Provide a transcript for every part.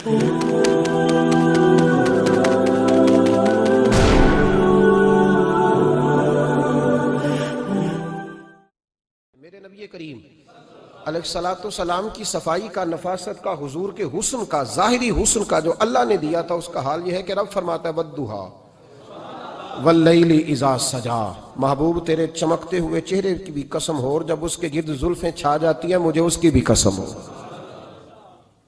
میرے نبی کریم علیہ الصلوۃ والسلام کی صفائی کا، نفاست کا، حضور کے حسن کا، ظاہری حسن کا جو اللہ نے دیا تھا، اس کا حال یہ ہے کہ رب فرماتا ہے وَالضُّحَىٰ وَاللَّيْلِ إِذَا سَجَىٰ، محبوب تیرے چمکتے ہوئے چہرے کی بھی قسم ہو، اور جب اس کے گرد زلفیں چھا جاتی ہیں مجھے اس کی بھی قسم ہو۔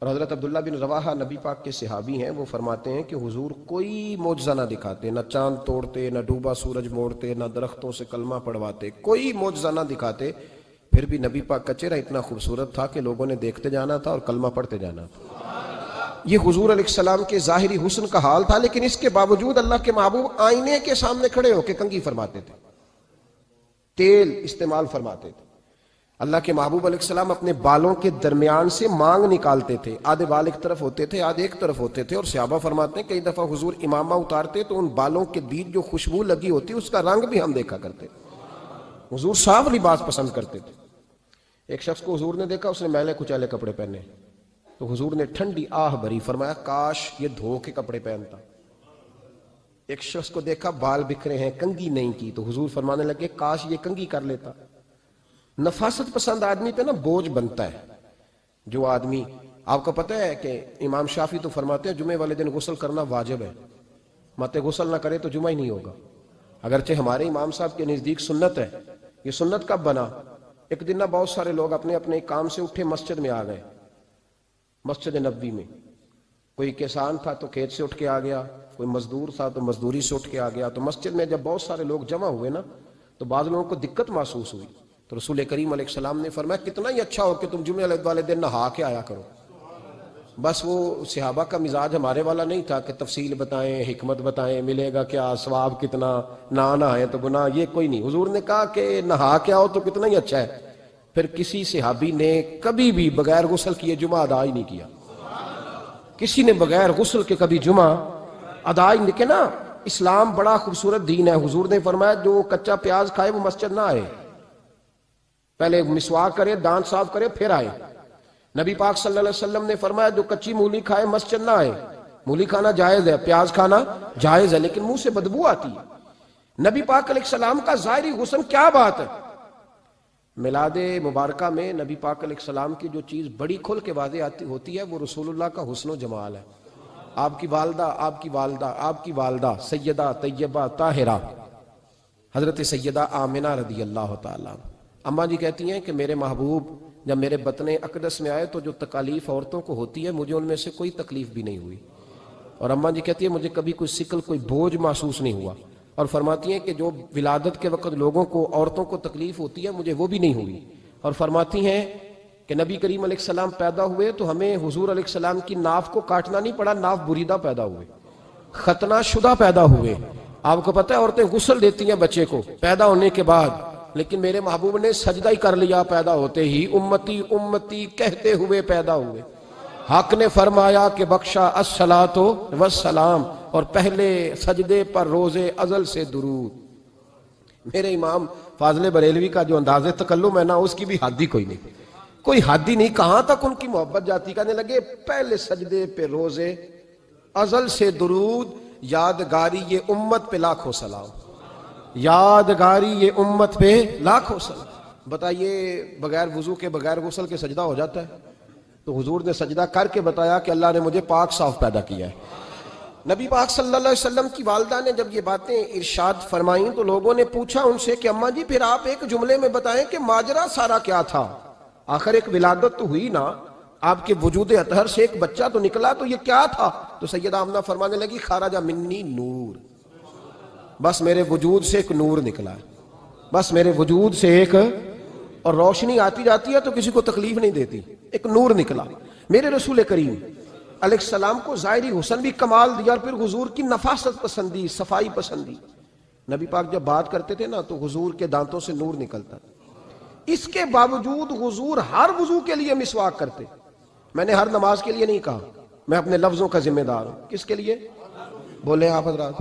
اور حضرت عبداللہ بن رواحہ نبی پاک کے صحابی ہیں، وہ فرماتے ہیں کہ حضور کوئی معجزہ نہ دکھاتے، نہ چاند توڑتے، نہ ڈوبا سورج موڑتے، نہ درختوں سے کلمہ پڑھواتے، کوئی معجزہ نہ دکھاتے، پھر بھی نبی پاک کا چہرہ اتنا خوبصورت تھا کہ لوگوں نے دیکھتے جانا تھا اور کلمہ پڑھتے جانا تھا۔ یہ حضور علیہ السلام کے ظاہری حسن کا حال تھا، لیکن اس کے باوجود اللہ کے محبوب آئینے کے سامنے کھڑے ہو کے کنگھی فرماتے تھے، تیل استعمال فرماتے تھے۔ اللہ کے محبوب علیہ السلام اپنے بالوں کے درمیان سے مانگ نکالتے تھے، آدھے بال ایک طرف ہوتے تھے، آدھے ایک طرف ہوتے تھے، اور صحابہ فرماتے ہیں کئی دفعہ حضور امامہ اتارتے تو ان بالوں کے بیچ جو خوشبو لگی ہوتی اس کا رنگ بھی ہم دیکھا کرتے۔ حضور صاف لباس پسند کرتے تھے۔ ایک شخص کو حضور نے دیکھا، اس نے میلے کچیلے کپڑے پہنے، تو حضور نے ٹھنڈی آہ بھری، فرمایا کاش یہ دھو کے کپڑے پہنتا۔ ایک شخص کو دیکھا بال بکھرے ہیں، کنگھی نہیں کی، تو حضور فرمانے لگے کاش یہ کنگھی کر لیتا۔ نفاست پسند آدمی پہ نا بوجھ بنتا ہے۔ جو آدمی، آپ کو پتہ ہے کہ امام شافعی تو فرماتے ہیں جمعے والے دن غسل کرنا واجب ہے، مت غسل نہ کرے تو جمعہ ہی نہیں ہوگا۔ اگرچہ ہمارے امام صاحب کے نزدیک سنت ہے۔ یہ سنت کب بنا؟ ایک دن نہ بہت سارے لوگ اپنے اپنے کام سے اٹھے مسجد میں آ گئے، مسجد نبوی میں۔ کوئی کسان تھا تو کھیت سے اٹھ کے آ گیا، کوئی مزدور تھا تو مزدوری سے اٹھ کے آ گیا۔ تو مسجد میں جب بہت سارے لوگ جمع ہوئے نا، تو بعض لوگوں کو دقت محسوس ہوئی، تو رسول کریم علیہ السلام نے فرمایا کتنا ہی اچھا ہو کہ تم جمعے والے دن نہا کے آیا کرو۔ بس وہ صحابہ کا مزاج ہمارے والا نہیں تھا کہ تفصیل بتائیں، حکمت بتائیں، ملے گا کیا، ثواب کتنا، نہ نہائیں تو گناہ، یہ کوئی نہیں۔ حضور نے کہا کہ نہا کے آؤ تو کتنا ہی اچھا ہے۔ پھر کسی صحابی نے کبھی بھی بغیر غسل کیے جمعہ ادا ہی نہیں کیا۔ کسی نے بغیر غسل کے کبھی جمعہ ادا ہی نہیں کیا نا۔ اسلام بڑا خوبصورت دین ہے۔ حضور نے فرمایا جو کچا پیاز کھائے وہ مسجد نہ آئے، پہلے مسواک کرے، دانت صاف کرے، پھر آئے۔ نبی پاک صلی اللہ علیہ وسلم نے فرمایا جو کچی مولی کھائے مسجد نہ آئے۔ مولی کھانا جائز ہے، پیاز کھانا جائز ہے، لیکن منہ سے بدبو آتی ہے۔ نبی پاک علیہ السلام کا ظاہری حسن کیا بات ہے۔ میلاد مبارکہ میں نبی پاک علیہ السلام کی جو چیز بڑی کھل کے واضح ہوتی ہے وہ رسول اللہ کا حسن و جمال ہے۔ آپ کی والدہ سیدہ طیبہ طاہرہ حضرت سیدہ آمنہ رضی اللہ تعالیٰ، اماں جی کہتی ہیں کہ میرے محبوب جب میرے بطن اقدس میں آئے تو جو تکالیف عورتوں کو ہوتی ہے مجھے ان میں سے کوئی تکلیف بھی نہیں ہوئی، اور اماں جی کہتی ہیں مجھے کبھی کوئی ثقل، کوئی بوجھ محسوس نہیں ہوا، اور فرماتی ہیں کہ جو ولادت کے وقت لوگوں کو، عورتوں کو تکلیف ہوتی ہے مجھے وہ بھی نہیں ہوئی، اور فرماتی ہیں کہ نبی کریم علیہ السلام پیدا ہوئے تو ہمیں حضور علیہ السلام کی ناف کو کاٹنا نہیں پڑا، ناف بریدہ پیدا ہوئے، ختنہ شدہ پیدا ہوئے۔ آپ کو پتہ ہے عورتیں غسل دیتی ہیں بچے کو پیدا ہونے کے بعد، لیکن میرے محبوب نے سجدہ ہی کر لیا پیدا ہوتے ہی، امتی امتی کہتے ہوئے پیدا ہوئے۔ حق نے فرمایا کہ بخشا الصلاۃ والسلام، اور پہلے سجدے پر روز ازل سے درود۔ میرے امام فاضل بریلوی کا جو انداز تکلم ہے نا، اس کی بھی حد ہی کوئی نہیں، کوئی حد ہی نہیں، کہاں تک ان کی محبت جاتی۔ کہنے لگے پہلے سجدے پہ روز ازل سے درود، یادگاری یہ امت پہ لاکھوں سلام، یادگاری یہ امت پہ لاکھوں سلام۔ بتائیے بغیر وضو کے، بغیر غسل کے سجدہ ہو جاتا ہے؟ تو حضور نے سجدہ کر کے بتایا کہ اللہ نے مجھے پاک صاف پیدا کیا ہے۔ نبی پاک صلی اللہ علیہ وسلم کی والدہ نے جب یہ باتیں ارشاد فرمائیں تو لوگوں نے پوچھا ان سے کہ اماں جی پھر آپ ایک جملے میں بتائیں کہ ماجرا سارا کیا تھا، آخر ایک ولادت تو ہوئی نا، آپ کے وجود اطہر سے ایک بچہ تو نکلا، تو یہ کیا تھا؟ تو سیدہ آمنہ فرمانے لگی خارج منی نور، بس میرے وجود سے ایک نور نکلا ہے، بس میرے وجود سے ایک، اور روشنی آتی جاتی ہے تو کسی کو تکلیف نہیں دیتی، ایک نور نکلا۔ میرے رسول کریم علیہ السلام کو ظاہری حسن بھی کمال دیا، اور پھر حضور کی نفاست پسندی، صفائی پسندی۔ نبی پاک جب بات کرتے تھے نا تو حضور کے دانتوں سے نور نکلتا تھا، اس کے باوجود حضور ہر وضو کے لیے مسواک کرتے۔ میں نے ہر نماز کے لیے نہیں کہا، میں اپنے لفظوں کا ذمہ دار ہوں۔ کس کے لیے بولے آپ حضرات؟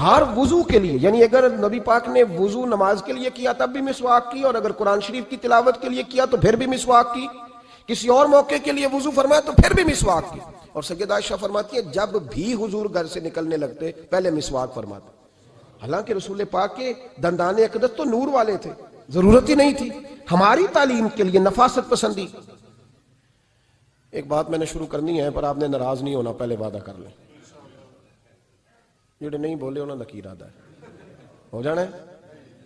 ہر وضو کے لیے، یعنی اگر نبی پاک نے وضو نماز کے لیے کیا تب بھی مسواک کی، اور اگر قرآن شریف کی تلاوت کے لیے کیا تو پھر بھی مسواک کی، کسی اور موقع کے لیے وضو فرمایا تو پھر بھی مسواک کی۔ اور سیدہ عائشہ فرماتی ہے جب بھی حضور گھر سے نکلنے لگتے پہلے مسواک فرماتے. حالانکہ رسول پاک کے دندان اقدس تو نور والے تھے، ضرورت ہی نہیں تھی. ہماری تعلیم کے لیے نفاست پسندی. ایک بات میں نے شروع کرنی ہے پر آپ نے ناراض نہیں ہونا، پہلے وعدہ کر لیں. جڑے نہیں بولے انہوں نے کی ارادہ ہے ہو جانا ہے.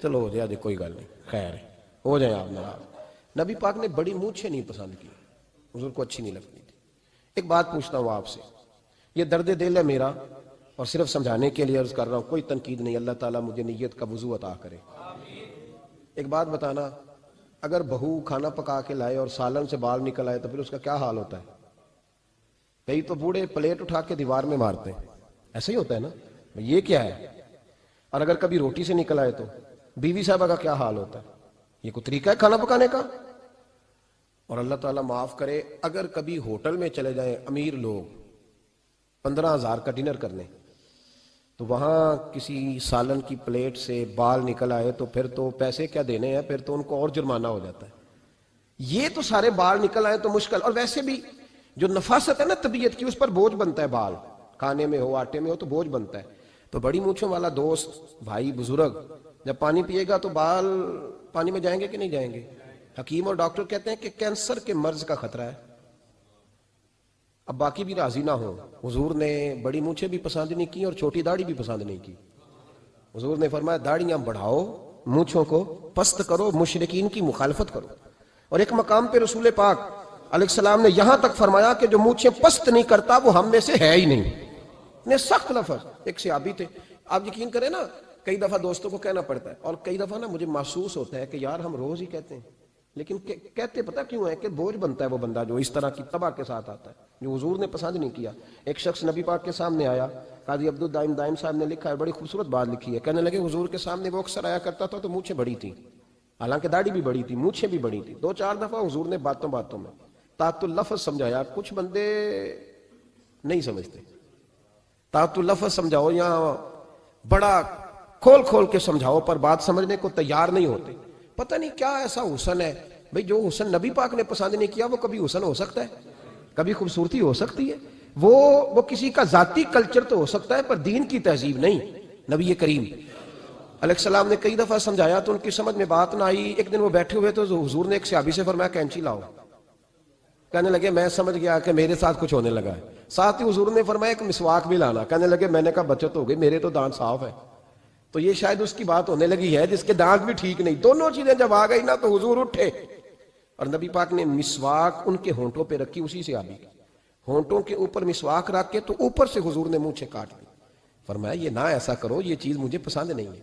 چلو ہو جائے، کوئی گل نہیں، خیر ہے، ہو جائیں آپ ناراض. نبی پاک نے بڑی مونچھیں نہیں پسند کی، حضور کو اچھی نہیں لگتی تھی. ایک بات پوچھتا ہوں آپ سے، یہ درد دل ہے میرا اور صرف سمجھانے کے لیے عرض کر رہا ہوں، کوئی تنقید نہیں. اللہ تعالیٰ مجھے نیت کا وضو عطا کرے. ایک بات بتانا، اگر بہو کھانا پکا کے لائے اور سالن سے بال نکل آئے تو پھر اس کا کیا حال ہوتا ہے؟ کئی تو بوڑھے پلیٹ اٹھا کے دیوار میں مارتے ہیں، ایسا ہی ہوتا ہے نا، یہ کیا ہے؟ اور اگر کبھی روٹی سے نکل آئے تو بیوی صاحبہ کا کیا حال ہوتا ہے؟ یہ کوئی طریقہ ہے کھانا پکانے کا؟ اور اللہ تعالیٰ معاف کرے، اگر کبھی ہوٹل میں چلے جائیں امیر لوگ 15,000 کا ڈنر کرنے، تو وہاں کسی سالن کی پلیٹ سے بال نکل آئے تو پھر تو پیسے کیا دینے ہیں، پھر تو ان کو اور جرمانہ ہو جاتا ہے. یہ تو سارے بال نکل آئے تو مشکل. اور ویسے بھی جو نفاست ہے نا طبیعت کی، اس پر بوجھ بنتا ہے. بال کھانے میں ہو آٹے میں ہو تو بوجھ بنتا ہے. تو بڑی مونچھوں والا دوست بھائی بزرگ جب پانی پیے گا تو بال پانی میں جائیں گے کہ نہیں جائیں گے؟ حکیم اور ڈاکٹر کہتے ہیں کہ کینسر کے مرض کا خطرہ ہے. اب باقی بھی راضی نہ ہو، حضور نے بڑی مونچھیں بھی پسند نہیں کی اور چھوٹی داڑھی بھی پسند نہیں کی. حضور نے فرمایا داڑیاں بڑھاؤ، مونچھوں کو پست کرو، مشرکین کی مخالفت کرو. اور ایک مقام پہ رسول پاک علیہ السلام نے یہاں تک فرمایا کہ جو مونچھیں پست نہیں کرتا وہ ہم میں سے ہے ہی نہیں. نے سخت لفظ. ایک صحابی تھے، آپ یقین کریں نا، کئی دفعہ دوستوں کو کہنا پڑتا ہے اور کئی دفعہ نا مجھے محسوس ہوتا ہے کہ یار ہم روز ہی کہتے ہیں، لیکن کہتے پتہ کیوں ہے کہ بوجھ بنتا ہے وہ بندہ جو اس طرح کی تباہ کے ساتھ آتا ہے، جو حضور نے پسند نہیں کیا. ایک شخص نبی پاک کے سامنے آیا، قاضی عبدالدائم دائم صاحب نے لکھا ہے، بڑی خوبصورت بات لکھی ہے. کہنے لگے حضور کے سامنے وہ اکثر آیا کرتا تھا تو مونچھیں بڑی تھیں، حالانکہ داڑھی بھی بڑی تھی، مونچھیں بھی بڑی تھی. 2-4 دفعہ حضور نے باتوں باتوں میں تاۃ اللفظ سمجھایا. کچھ بندے نہیں سمجھتے. تاۃ اللفظ سمجھاؤ یا بڑا کھول کھول کے سمجھاؤ پر بات سمجھنے کو تیار نہیں ہوتے. پتہ نہیں کیا ایسا حسن ہے بھئی، جو حسن نبی پاک نے پسند نہیں کیا وہ کبھی حسن ہو سکتا ہے، کبھی خوبصورتی ہو سکتی ہے. وہ کسی کا ذاتی کلچر تو ہو سکتا ہے پر دین کی تہذیب نہیں. نبی کریم علیہ السلام نے کئی دفعہ سمجھایا تو ان کی سمجھ میں بات نہ آئی. ایک دن وہ بیٹھے ہوئے تو حضور نے ایک صحابی سے فرمایا کینچی لاؤ. کہنے لگے میں سمجھ گیا کہ میرے ساتھ کچھ ہونے لگا ہے. ساتھ ہی حضور نے فرمایا ایک مسواک بھی لانا. کہنے لگے میں نے کہا بچت ہو گئی، میرے تو دانت صاف ہے. تو یہ شاید اس کی بات ہونے لگی ہے جس کے دانت بھی ٹھیک نہیں. دونوں چیزیں جب آ گئی نا تو حضور اٹھے اور نبی پاک نے مسواک ان کے ہونٹوں پہ رکھی. اسی سے آبی ہونٹوں کے اوپر مسواک رکھ کے تو اوپر سے حضور نے مونچھیں کاٹ دی. فرمایا یہ نہ ایسا کرو، یہ چیز مجھے پسند نہیں ہے.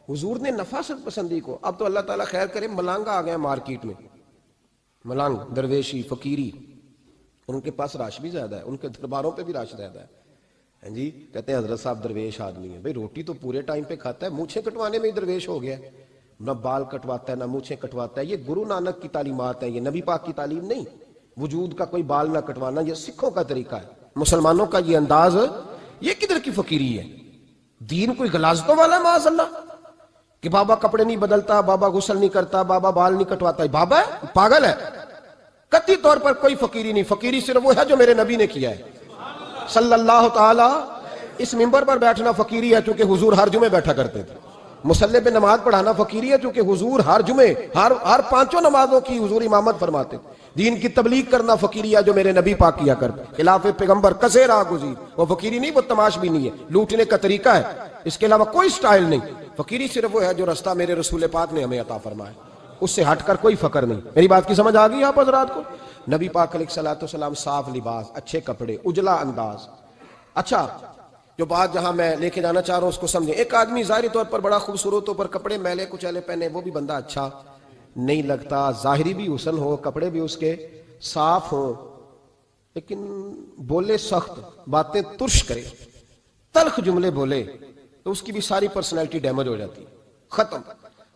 حضور نے نفاست پسندی کو. اب تو اللہ تعالیٰ خیر کرے ملانگا آ گئے مارکیٹ میں، ملانگ درویشی فقیری، ان کے پاس رش بھی زیادہ ہے، ان کے درباروں پہ بھی رش زیادہ ہے. ہاں جی، کہتے ہیں حضرت صاحب درویش آدمی ہے. بھئی روٹی تو پورے ٹائم پہ کھاتا ہے، مونچھیں کٹوانے میں ہی درویش ہو گیا ہے. نہ بال کٹواتا ہے نہ مونچھیں کٹواتا ہے. یہ گرو نانک کی تعلیمات ہیں، یہ نبی پاک کی تعلیم نہیں. وجود کا کوئی بال نہ کٹوانا یہ سکھوں کا طریقہ ہے. مسلمانوں کا یہ انداز، یہ کدھر کی فقیری ہے؟ دین کوئی غلاظتوں والا معاذ اللہ کہ بابا کپڑے نہیں بدلتا، بابا غسل نہیں کرتا، بابا بال نہیں کٹواتا. بابا ہے پاگل ہے. قطعی طور پر کوئی فقیری نہیں. فقیری صرف وہ ہے جو میرے نبی نے کیا ہے صلی اللہ تعالی. اس منبر پر بیٹھنا فقیری ہے چونکہ حضور ہر جمعے بیٹھا کرتے تھے. مصلی پہ نماز پڑھانا فقیری ہے چونکہ حضور ہر جمعے ہر 5 نمازوں کی حضور امامت فرماتے. دین کی تبلیغ کرنا فقیری ہے جو میرے نبی پاک کیا کرتے. خلاف پیغمبر کسے راہ گزیر، وہ فقیری نہیں، وہ تماش بھی نہیں ہے، لوٹنے کا طریقہ ہے، اس کے علاوہ کوئی سٹائل نہیں. فقیری صرف وہ ہے جو رستہ میرے رسول پاک نے ہمیں عطا فرمایا، اس سے ہٹ کر کوئی فقر نہیں. میری بات کی سمجھ آ گئی آپ حضرات کو؟ نبی پاک علیہ السلام صاف لباس، اچھے کپڑے، اجلا انداز. اچھا، جو بات جہاں میں لے کے جانا چاہ رہا ہوں اس کو سمجھیں. ایک آدمی ظاہری طور پر بڑا خوبصورت ہو پر کپڑے میلے کچیلے پہنے، وہ بھی بندہ اچھا نہیں لگتا. ظاہری بھی حسن ہو، کپڑے بھی اس کے صاف ہوں، لیکن بولے سخت، باتیں ترش کرے، تلخ جملے بولے تو اس کی بھی ساری پرسنالٹی ڈیمیج ہو جاتی، ختم.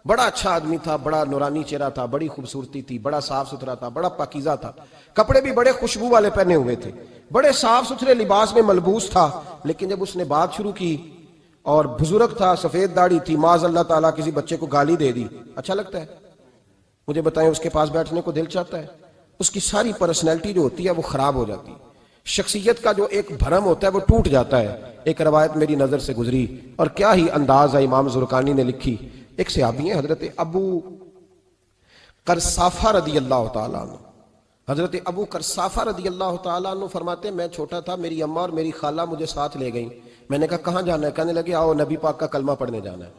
بڑا اچھا آدمی تھا، بڑا نورانی چہرہ تھا، بڑی خوبصورتی تھی، بڑا صاف ستھرا تھا، بڑا پاکیزہ تھا، کپڑے بھی بڑے خوشبو والے پہنے ہوئے تھے، بڑے صاف ستھرے لباس میں ملبوس تھا. لیکن جب اس نے بات شروع کی اور بزرگ تھا، سفید داڑھی تھی، معاذ اللہ تعالیٰ کسی بچے کو گالی دے دی، اچھا لگتا ہے؟ مجھے بتائیں اس کے پاس بیٹھنے کو دل چاہتا ہے؟ اس کی ساری پرسنالٹی جو ہوتی ہے وہ خراب ہو جاتی ہے. شخصیت کا جو ایک بھرم ہوتا ہے وہ ٹوٹ جاتا ہے. ایک روایت میری نظر سے گزری اور کیا ہی انداز ہے امام زرقانی نے لکھی. ایک صحابی ہیں حضرت ابو قرصافہ رضی اللہ تعالیٰ عنہ. حضرت ابو قرصافہ رضی اللہ تعالیٰ عنہ فرماتے ہیں میں چھوٹا تھا, میری اماں اور میری خالہ مجھے ساتھ لے گئیں. میں نے کہا کہاں جانا ہے؟ کہنے لگے آؤ نبی پاک کا کلمہ پڑھنے جانا ہے.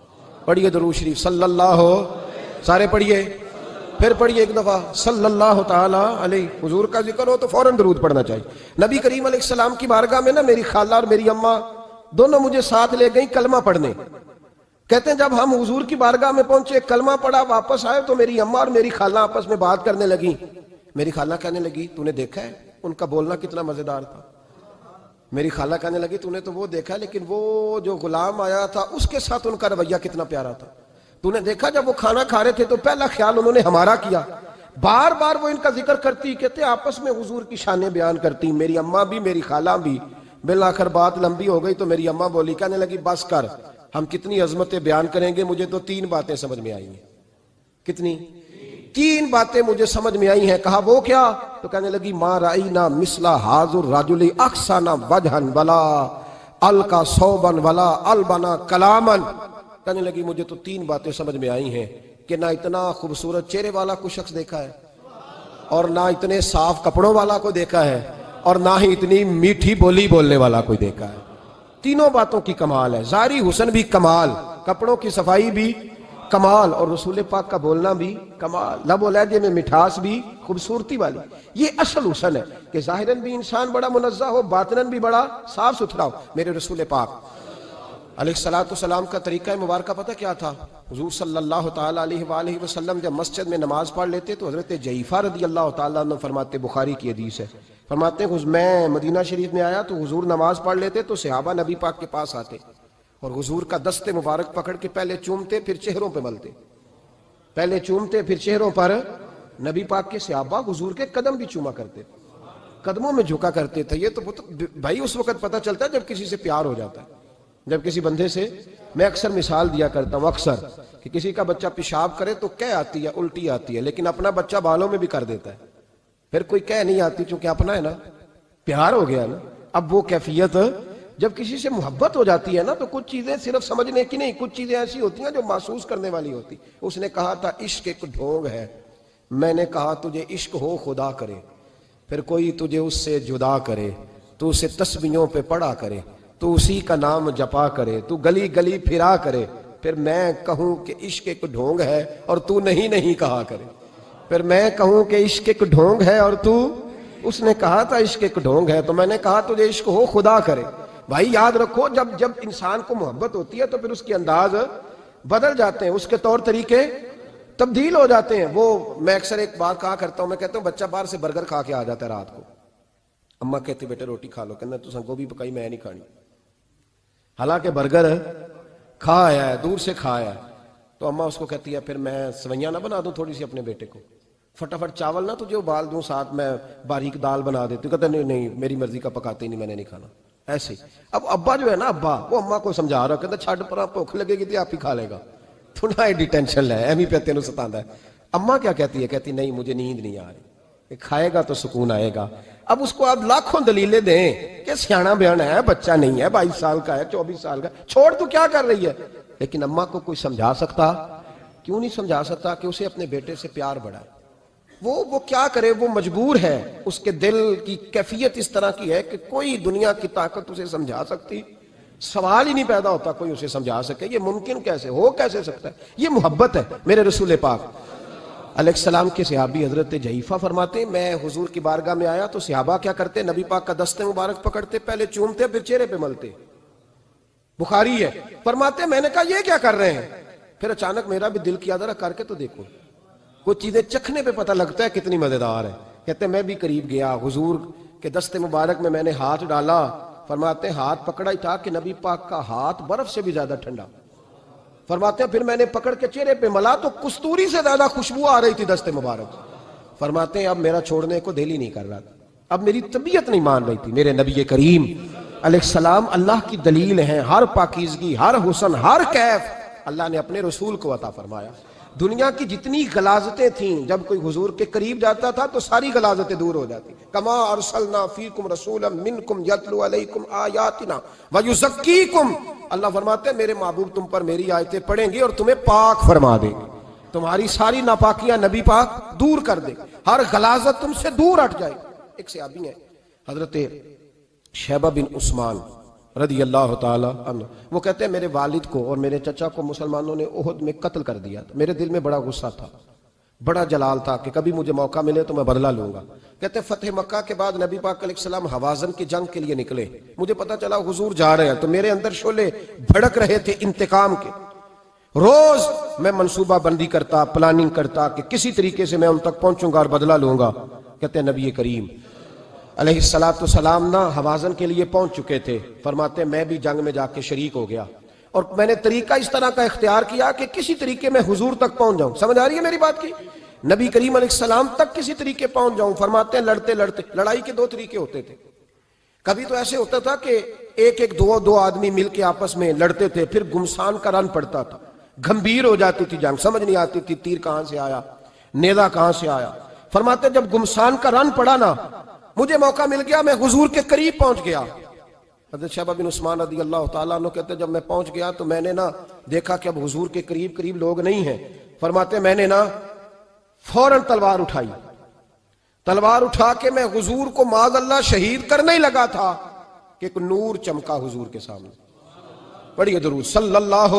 پڑھیے درود شریف صلی اللہ ہو, سارے پڑھیے, پھر پڑھیے ایک دفعہ صلی اللہ تعالیٰ علیہ. حضور کا ذکر ہو تو فوراً درود پڑھنا چاہیے. نبی کریم علیہ السلام کی بارگاہ میں نا میری خالہ اور میری اماں دونوں مجھے ساتھ لے گئیں کلمہ پڑھنے. کہتے ہیں جب ہم حضور کی بارگاہ میں پہنچے, کلمہ پڑھا, واپس آئے تو میری اماں اور میری خالہ آپس میں بات کرنے لگیں. میری خالہ کہنے لگی تو نے دیکھا ہے ان کا بولنا کتنا مزیدار تھا. میری خالہ کہنے لگی تو نے تو وہ دیکھا لیکن وہ جو غلام آیا تھا اس کے ساتھ ان کا رویہ کتنا پیارا تھا. تو نے دیکھا جب وہ کھانا کھا رہے تھے تو پہلا خیال انہوں نے ہمارا کیا. بار بار وہ ان کا ذکر کرتی, کہتے آپس میں حضور کی شانیں بیان کرتی, میری اماں بھی میری خالہ بھی. بالآخر بات لمبی ہو گئی تو میری اماں بولی, کہنے لگی بس کر, ہم کتنی عظمتیں بیان کریں گے, مجھے تو 3 باتیں سمجھ میں آئی ہیں. کتنی؟ 3 باتیں مجھے سمجھ میں آئی ہیں. کہا وہ کیا؟ تو کہنے لگی ما رأینا مثل ھذا الرجل احسن وجھا ولا القى ثوبا ولا البنا کلاما. کہنے لگی مجھے تو 3 باتیں سمجھ میں آئی ہیں کہ نہ اتنا خوبصورت چہرے والا کوئی شخص دیکھا ہے, اور نہ اتنے صاف کپڑوں والا کو دیکھا ہے, اور نہ ہی اتنی میٹھی بولی بولنے والا کوئی دیکھا ہے. تینوں باتوں کی کمال ہے. ظاہری حسن بھی کمال, کپڑوں کی صفائی بھی کمال, اور رسول پاک کا بولنا بھی کمال, لب و لہجے میں مٹھاس بھی خوبصورتی والی. یہ اصل حسن ہے کہ ظاہراً بھی انسان بڑا منزہ ہو, باطناً بھی بڑا صاف ستھرا ہو. میرے رسول پاک علیہ السلام کا طریقہ مبارکہ پتہ کیا تھا؟ حضور صلی اللہ تعالیٰ علیہ وآلہ وسلم جب مسجد میں نماز پڑھ لیتے تو حضرت جعفر رضی اللہ تعالیٰ عنہ فرماتے, بخاری کی حدیث ہے, فرماتے ہیں میں مدینہ شریف میں آیا تو حضور نماز پڑھ لیتے تو صحابہ نبی پاک کے پاس آتے اور حضور کا دست مبارک پکڑ کے پہلے چومتے پھر چہروں پہ ملتے. پہلے چومتے پھر چہروں پر. نبی پاک کے صحابہ حضور کے قدم بھی چوما کرتے, قدموں میں جھکا کرتے تھے. یہ تو بھائی اس وقت پتہ چلتا ہے جب کسی سے پیار ہو جاتا ہے, جب کسی بندے سے. میں اکثر مثال دیا کرتا ہوں اکثر کہ کسی کا بچہ پیشاب کرے تو کہہ آتی ہے, الٹی آتی ہے, لیکن اپنا بچہ بالوں میں بھی کر دیتا ہے. پھر کوئی کہہ نہیں آتی چونکہ اپنا ہے نا, پیار ہو گیا نا. اب وہ کیفیت جب کسی سے محبت ہو جاتی ہے نا تو کچھ چیزیں صرف سمجھنے کی نہیں, کچھ چیزیں ایسی ہوتی ہیں جو محسوس کرنے والی ہوتی. اس نے کہا تھا عشق ایک ڈھونگ ہے, میں نے کہا تجھے عشق ہو خدا کرے, پھر کوئی تجھے اس سے جدا کرے, تو اسے تسبیحوں پہ پڑھا کرے, تو اسی کا نام جپا کرے, تو گلی گلی پھرا کرے, پھر میں کہوں کہ عشق ایک ڈھونگ ہے اور تو نہیں کہا کرے. پھر میں کہوں کہ عشق ایک ڈھونگ ہے اور تو. اس نے کہا تھا عشق ایک ڈھونگ ہے, تو میں نے کہا تجھے عشق ہو خدا کرے. بھائی یاد رکھو جب انسان کو محبت ہوتی ہے تو پھر اس کے انداز بدل جاتے ہیں, اس کے طور طریقے تبدیل ہو جاتے ہیں. وہ میں اکثر ایک بات کہا کرتا ہوں, میں کہتا ہوں بچہ باہر سے برگر کھا کے آ جاتا ہے رات کو, اماں کہتی بیٹے روٹی کھا لو, کہنا تو گوبھی پکائی میں نہیں کھانی, حالانکہ برگر کھا آیا ہے, دور سے کھا آیا ہے. تو اماں اس کو کہتی ہے پھر میں سویاں نہ بنا دوں تھوڑی سی اپنے بیٹے کو, فٹافٹ چاول نہ تجھے ابال دوں, ساتھ میں باریک دال بنا دیتی. کہتا نہیں میری مرضی کا پکاتے نہیں, میں نے نہیں کھانا. ایسے اب ابا جو ہے نا, ابا وہ اماں کو سمجھا رہا, کہتا چھڈ پر بھوک لگے گی تو آپ ہی کھا لے گا, تھوڑا ایڈی ٹینشن لے, ایویں پہ تینوں ستاندا ہے. اماں کیا کہتی ہے؟ کہتی نہیں مجھے نیند نہیں آ رہی, کھائے گا تو سکون آئے گا. اب اس کو آپ لاکھوں دلیلیں دیں کہ سیاںا بیان ہے, بچہ نہیں ہے, 22 سال کا ہے, 24 سال کا, چھوڑ تو کیا کر رہی ہے. لیکن اماں کو کوئی سمجھا سکتا؟ کیوں نہیں سمجھا سکتا کہ اسے اپنے بیٹے سے پیار بڑھائے. وہ کیا کرے, وہ مجبور ہے, اس کے دل کی کیفیت اس طرح کی ہے کہ کوئی دنیا کی طاقت اسے سمجھا سکتی, سوال ہی نہیں پیدا ہوتا کوئی اسے سمجھا سکے. یہ ممکن کیسے ہو, کیسے سکتا ہے؟ یہ محبت ہے. میرے رسول پاک علیہ السلام کے صحابی حضرت جعفر فرماتے ہیں میں حضور کی بارگاہ میں آیا تو صحابہ کیا کرتے, نبی پاک کا دست مبارک پکڑتے, پہلے چومتے پھر چہرے پہ ملتے. بخاری ہے. فرماتے میں نے کہا یہ کیا کر رہے ہیں؟ پھر اچانک میرا بھی دل کیا ذرا کر کے تو دیکھو, کچھ چیزیں چکھنے پہ پتہ لگتا ہے کتنی مزیدار ہے. کہتے میں بھی قریب گیا, حضور کے دست مبارک میں نے ہاتھ ڈالا. فرماتے ہاتھ پکڑا ہی تھا کہ نبی پاک کا ہاتھ برف سے بھی زیادہ ٹھنڈا. فرماتے ہیں پھر میں نے پکڑ کے چہرے پہ ملا تو کستوری سے زیادہ خوشبو آ رہی تھی دست مبارک. فرماتے ہیں اب میرا چھوڑنے کو دل ہی نہیں کر رہا تھا, اب میری طبیعت نہیں مان رہی تھی. میرے نبی کریم علیہ السلام اللہ کی دلیل ہیں, ہر پاکیزگی, ہر حسن, ہر کیف اللہ نے اپنے رسول کو عطا فرمایا. دنیا کی جتنی غلاظتیں تھیں جب کوئی حضور کے قریب جاتا تھا تو ساری غلاظتیں دور ہو جاتی. کما ارسلنا فیکم رسولا منکم یتلو علیکم آیاتنا ویزکیکم. اللہ فرماتے ہیں میرے محبوب تم پر میری آیتیں پڑھیں گے اور تمہیں پاک فرما دیں گے, تمہاری ساری ناپاکیاں نبی پاک دور کر دے, ہر غلاظت تم سے دور ہٹ جائے. ایک صحابی ہیں حضرت شیبہ بن عثمان رضی اللہ تعالی عنہ, وہ کہتے ہیں میرے والد کو اور میرے چچا کو مسلمانوں نے احد میں قتل کر دیا. میرے دل میں بڑا غصہ تھا, بڑا جلال تھا کہ کبھی مجھے موقع ملے تو میں بدلہ لوں گا. کہتے ہیں فتح مکہ کے بعد نبی پاک علیہ السلام حوازن کی جنگ کے لیے نکلے, مجھے پتا چلا حضور جا رہے ہیں تو میرے اندر شعلے بھڑک رہے تھے انتقام کے. روز میں منصوبہ بندی کرتا, پلاننگ کرتا کہ کسی طریقے سے میں ان تک پہنچوں گا اور بدلہ لوں گا. کہتے ہیں نبی کریم علیہ السلام نہ حوازن کے لیے پہنچ چکے تھے. فرماتے ہیں میں بھی جنگ میں جا کے شریک ہو گیا اور میں نے طریقہ اس طرح کا اختیار کیا کہ کسی طریقے میں حضور تک پہنچ جاؤں. سمجھ آ رہی ہے میری بات کی؟ نبی کریم علیہ السلام تک کسی طریقے پہنچ جاؤں. فرماتے ہیں لڑتے لڑتے, لڑائی کے دو طریقے ہوتے تھے. کبھی تو ایسے ہوتا تھا کہ ایک دو آدمی مل کے آپس میں لڑتے تھے, پھر گمسان کا رن پڑتا تھا, گھمبیر ہو جاتی تھی جنگ, سمجھ نہیں آتی تھی تیر کہاں سے آیا, نیزہ کہاں سے آیا. فرماتے جب گمسان کا رن پڑا نا, مجھے موقع مل گیا, میں حضور کے قریب پہنچ گیا. حضرت شیبہ بن عثمان رضی اللہ تعالیٰ عنہ کہتے جب میں پہنچ گیا تو میں نے نا دیکھا کہ اب حضور کے قریب لوگ نہیں ہیں. فرماتے میں نے نا فوراً تلوار اٹھائی, تلوار اٹھا کے میں حضور کو معاذ اللہ شہید کرنے ہی لگا تھا کہ ایک نور چمکا حضور کے سامنے. پڑھیے درود صلی اللہ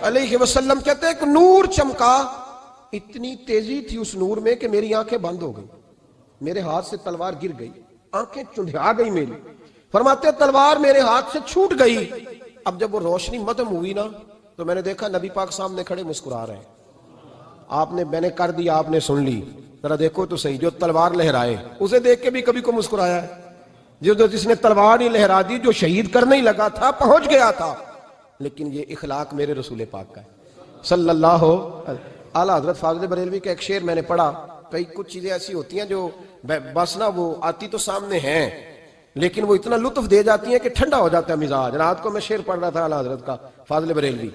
علیہ وسلم. کہتے ایک نور چمکا, اتنی تیزی تھی اس نور میں کہ میری آنکھیں بند ہو گئی, میرے ہاتھ سے تلوار گر گئی, آنکھیں چندھا گئی میری. فرماتے تلوار میرے ہاتھ سے چھوٹ گئی. اب جب وہ روشنی مدھم ہوئی نا تو میں نے دیکھا نبی پاک سامنے کھڑے مسکرا رہے ہیں. میں نے کر دیا, آپ نے سن لی, ذرا دیکھو تو صحیح, جو تلوار لہرائے اسے دیکھ کے بھی کبھی کو مسکرایا ہے, جس نے تلوار ہی لہرا دی, جو شہید کرنے ہی لگا تھا, پہنچ گیا تھا. لیکن یہ اخلاق میرے رسول پاک کا ہے صلی اللہ اعلیٰ حضرت فاضل بریلوی کا ایک شعر میں نے پڑھا. کئی کچھ چیزیں ایسی ہوتی ہیں جو بس نا وہ آتی تو سامنے ہیں لیکن وہ اتنا لطف دے جاتی ہیں کہ ٹھنڈا ہو جاتا ہے مزاج. رات کو میں شعر پڑھ رہا تھا اعلیٰ حضرت کا فاضل بریلوی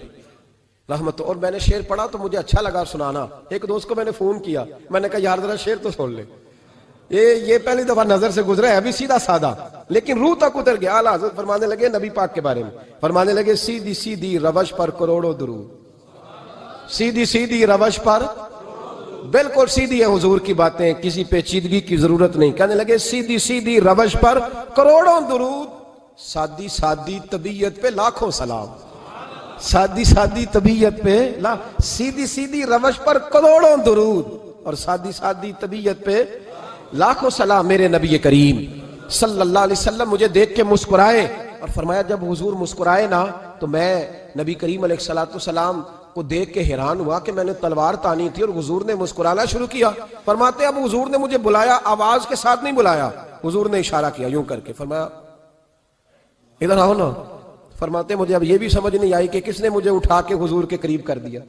رحمت, اور میں نے شعر پڑھا تو مجھے اچھا لگا سنانا. ایک دوست کو میں نے فون کیا, میں نے کہا یار ذرا شعر تو سن لے, یہ پہلی دفعہ نظر سے گزرا ہے, ابھی سیدھا سادہ لیکن روح تک اتر گیا. اعلیٰ حضرت فرمانے لگے نبی پاک کے بارے میں, فرمانے لگے سیدھی سیدھی روش پر کروڑوں درود, سیدھی سیدھی روش پر, بالکل سیدھی ہے حضور کی باتیں, کسی پیچیدگی کی ضرورت نہیں. کہنے لگے سیدھی سیدھی روش پر کروڑوں درود, سادی سادی طبیعت پہ لاکھوں سلام, سادی سادی طبیعت پہ سیدھی سیدھی روش پر کروڑوں درود اور سادی سادی طبیعت پہ لاکھوں سلام. میرے نبی کریم صلی اللہ علیہ وسلم مجھے دیکھ کے مسکرائے اور فرمایا جب حضور مسکرائے نا تو میں نبی کریم علیہ السلام کو دیکھ کے حیران ہوا کہ میں نے تلوار تانی تھی اور حضور نے مسکرانا شروع کیا. فرماتے اب حضور نے مجھے بلایا, آواز کے ساتھ نہیں بلایا, حضور نے اشارہ کیا یوں کر کے, فرمایا ادھر آؤ نا. فرماتے مجھے اب یہ بھی سمجھ نہیں آئی کہ کس نے مجھے اٹھا کے حضور کے قریب کر دیا.